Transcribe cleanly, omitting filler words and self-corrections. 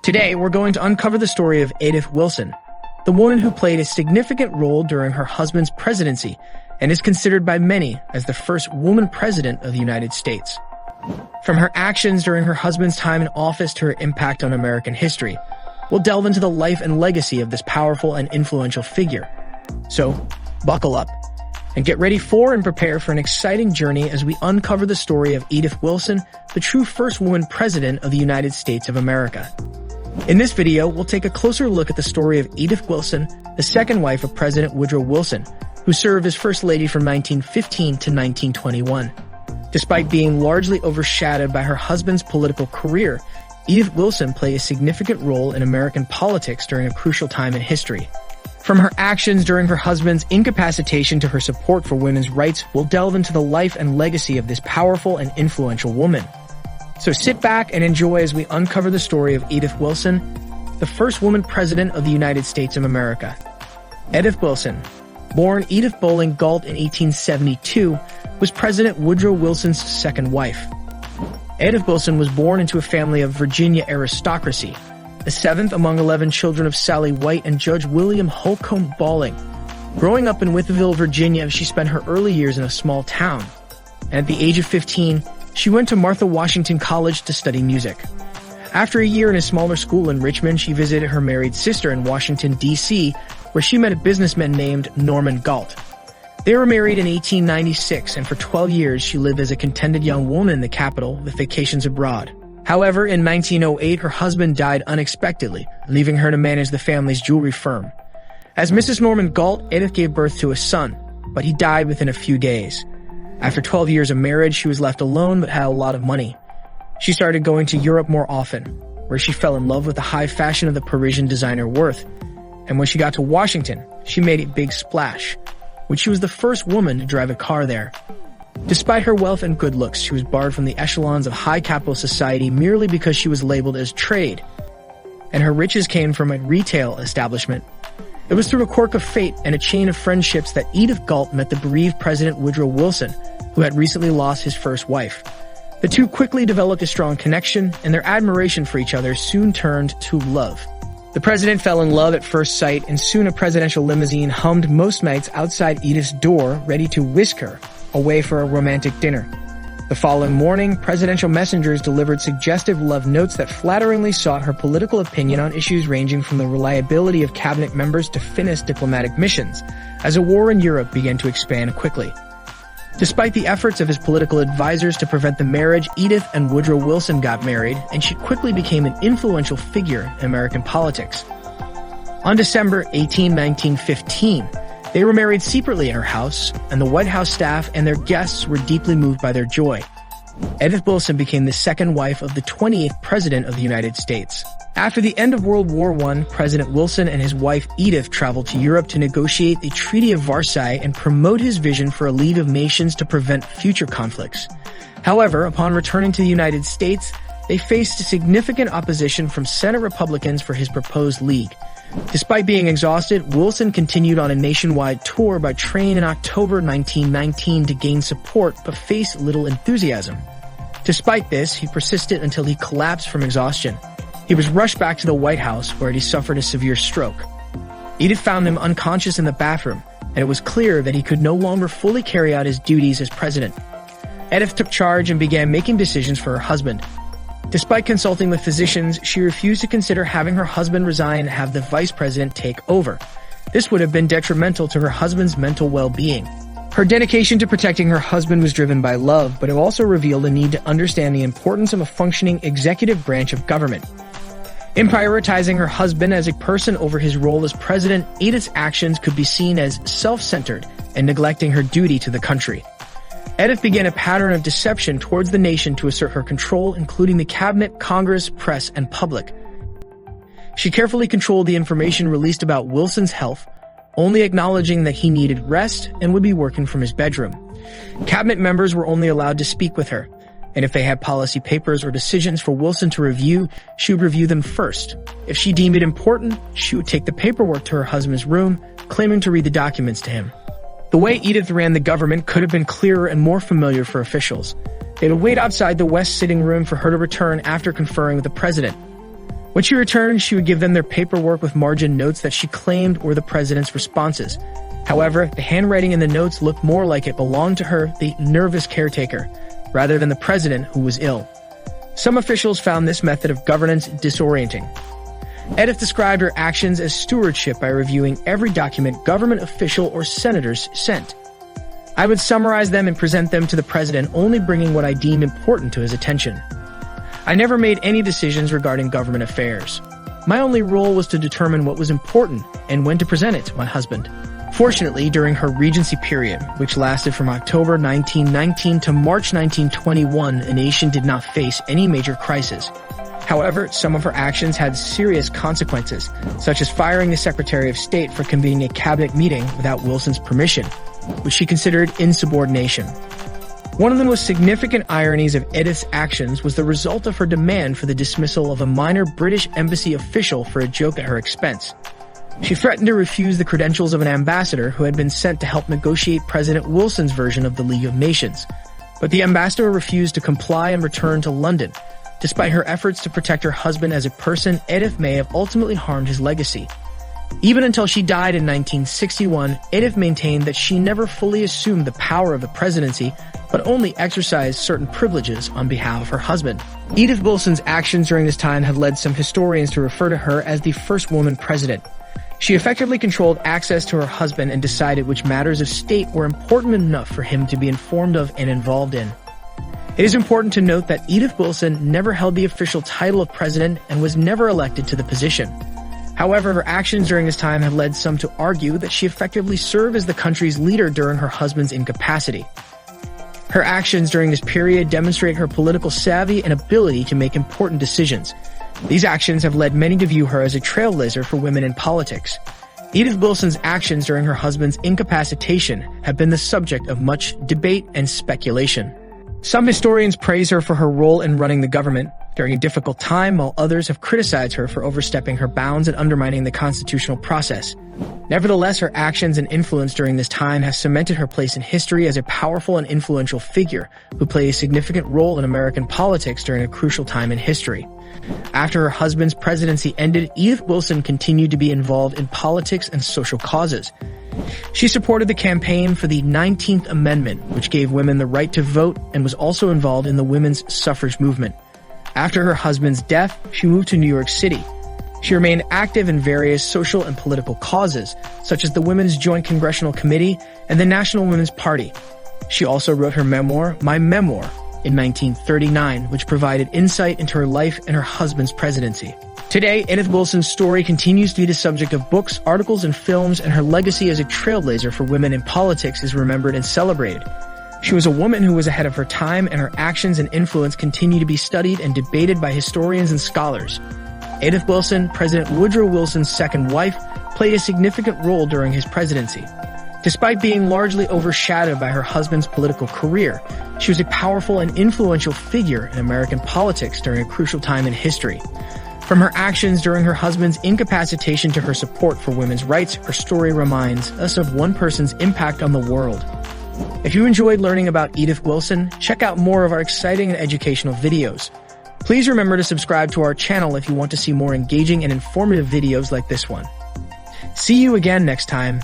Today, we're going to uncover the story of Edith Wilson, the woman who played a significant role during her husband's presidency and is considered by many as the first woman president of the United States. From her actions during her husband's time in office to her impact on American history, we'll delve into the life and legacy of this powerful and influential figure. So, buckle up and get ready for and prepare for an exciting journey as we uncover the story of Edith Wilson, the true first woman president of the United States of America. In this video, we'll take a closer look at the story of Edith Wilson, the second wife of President Woodrow Wilson, who served as First Lady from 1915 to 1921. Despite being largely overshadowed by her husband's political career, Edith Wilson played a significant role in American politics during a crucial time in history. From her actions during her husband's incapacitation to her support for women's rights, we'll delve into the life and legacy of this powerful and influential woman. So sit back and enjoy as we uncover the story of Edith Wilson, the first woman president of the United States of America. Edith Wilson, born Edith Bowling Galt in 1872, was President Woodrow Wilson's second wife. Edith Wilson was born into a family of Virginia aristocracy, the seventh among 11 children of Sally White and Judge William Holcomb Bowling. Growing up in Wytheville, Virginia, she spent her early years in a small town, and at the age of 15, she went to Martha Washington College to study music. After a year in a smaller school in Richmond, she visited her married sister in Washington, D.C., where she met a businessman named Norman Galt. They were married in 1896, and for 12 years she lived as a contented young woman in the capital with vacations abroad. However, in 1908, her husband died unexpectedly, leaving her to manage the family's jewelry firm. As Mrs. Norman Galt, Edith gave birth to a son, but he died within a few days. After 12 years of marriage, she was left alone but had a lot of money. She started going to Europe more often, where she fell in love with the high fashion of the Parisian designer Worth. And when she got to Washington, she made a big splash, when she was the first woman to drive a car there. Despite her wealth and good looks, she was barred from the echelons of high capital society merely because she was labeled as trade, and her riches came from a retail establishment. It was through a quirk of fate and a chain of friendships that Edith Galt met the bereaved President Woodrow Wilson, who had recently lost his first wife. The two quickly developed a strong connection, and their admiration for each other soon turned to love. The president fell in love at first sight, and soon a presidential limousine hummed most nights outside Edith's door, ready to whisk her away for a romantic dinner. The following morning, presidential messengers delivered suggestive love notes that flatteringly sought her political opinion on issues ranging from the reliability of cabinet members to finesse diplomatic missions, as a war in Europe began to expand quickly. Despite the efforts of his political advisors to prevent the marriage, Edith and Woodrow Wilson got married, and she quickly became an influential figure in American politics. On December 18, 1915, they were married secretly in her house, and the White House staff and their guests were deeply moved by their joy. Edith Wilson became the second wife of the 28th President of the United States. After the end of World War I, President Wilson and his wife Edith traveled to Europe to negotiate the Treaty of Versailles and promote his vision for a League of Nations to prevent future conflicts. However, upon returning to the United States, they faced significant opposition from Senate Republicans for his proposed league. Despite being exhausted, Wilson continued on a nationwide tour by train in October 1919 to gain support, but faced little enthusiasm. Despite this, he persisted until he collapsed from exhaustion. He was rushed back to the White House, where he suffered a severe stroke. Edith found him unconscious in the bathroom, and it was clear that he could no longer fully carry out his duties as president. Edith took charge and began making decisions for her husband. Despite consulting with physicians, she refused to consider having her husband resign and have the vice president take over. This would have been detrimental to her husband's mental well-being. Her dedication to protecting her husband was driven by love, but it also revealed a need to understand the importance of a functioning executive branch of government. In prioritizing her husband as a person over his role as president, Edith's actions could be seen as self-centered and neglecting her duty to the country. Edith began a pattern of deception towards the nation to assert her control, including the cabinet, Congress, press, and public. She carefully controlled the information released about Wilson's health, only acknowledging that he needed rest and would be working from his bedroom. Cabinet members were only allowed to speak with her, and if they had policy papers or decisions for Wilson to review, she would review them first. If she deemed it important, she would take the paperwork to her husband's room, claiming to read the documents to him. The way Edith ran the government could have been clearer and more familiar for officials. They would wait outside the West sitting room for her to return after conferring with the president. When she returned, she would give them their paperwork with margin notes that she claimed were the president's responses. However, the handwriting in the notes looked more like it belonged to her, the nervous caretaker, rather than the president who was ill. Some officials found this method of governance disorienting. Edith described her actions as stewardship by reviewing every document government official or senators sent. I would summarize them and present them to the president, only bringing what I deemed important to his attention. I never made any decisions regarding government affairs. My only role was to determine what was important and when to present it to my husband. Fortunately, during her regency period, which lasted from October 1919 to March 1921, the nation did not face any major crisis. However, some of her actions had serious consequences, such as firing the Secretary of State for convening a cabinet meeting without Wilson's permission, which she considered insubordination. One of the most significant ironies of Edith's actions was the result of her demand for the dismissal of a minor British embassy official for a joke at her expense. She threatened to refuse the credentials of an ambassador who had been sent to help negotiate President Wilson's version of the League of Nations. But the ambassador refused to comply and returned to London. Despite her efforts to protect her husband as a person, Edith may have ultimately harmed his legacy. Even until she died in 1961, Edith maintained that she never fully assumed the power of the presidency, but only exercised certain privileges on behalf of her husband. Edith Wilson's actions during this time have led some historians to refer to her as the first woman president. She effectively controlled access to her husband and decided which matters of state were important enough for him to be informed of and involved in. It is important to note that Edith Wilson never held the official title of president and was never elected to the position. However, her actions during this time have led some to argue that she effectively served as the country's leader during her husband's incapacity. Her actions during this period demonstrate her political savvy and ability to make important decisions. These actions have led many to view her as a trailblazer for women in politics. Edith Wilson's actions during her husband's incapacitation have been the subject of much debate and speculation. Some historians praise her for her role in running the government during a difficult time, while others have criticized her for overstepping her bounds and undermining the constitutional process. Nevertheless, her actions and influence during this time have cemented her place in history as a powerful and influential figure who played a significant role in American politics during a crucial time in history. After her husband's presidency ended, Edith Wilson continued to be involved in politics and social causes. She supported the campaign for the 19th Amendment, which gave women the right to vote, and was also involved in the women's suffrage movement. After her husband's death, she moved to New York City. She remained active in various social and political causes, such as the Women's Joint Congressional Committee and the National Women's Party. She also wrote her memoir, My Memoir, in 1939, which provided insight into her life and her husband's presidency. Today, Edith Wilson's story continues to be the subject of books, articles, and films, and her legacy as a trailblazer for women in politics is remembered and celebrated. She was a woman who was ahead of her time, and her actions and influence continue to be studied and debated by historians and scholars. Edith Wilson, President Woodrow Wilson's second wife, played a significant role during his presidency. Despite being largely overshadowed by her husband's political career, she was a powerful and influential figure in American politics during a crucial time in history. From her actions during her husband's incapacitation to her support for women's rights, her story reminds us of one person's impact on the world. If you enjoyed learning about Edith Wilson, check out more of our exciting and educational videos. Please remember to subscribe to our channel if you want to see more engaging and informative videos like this one. See you again next time.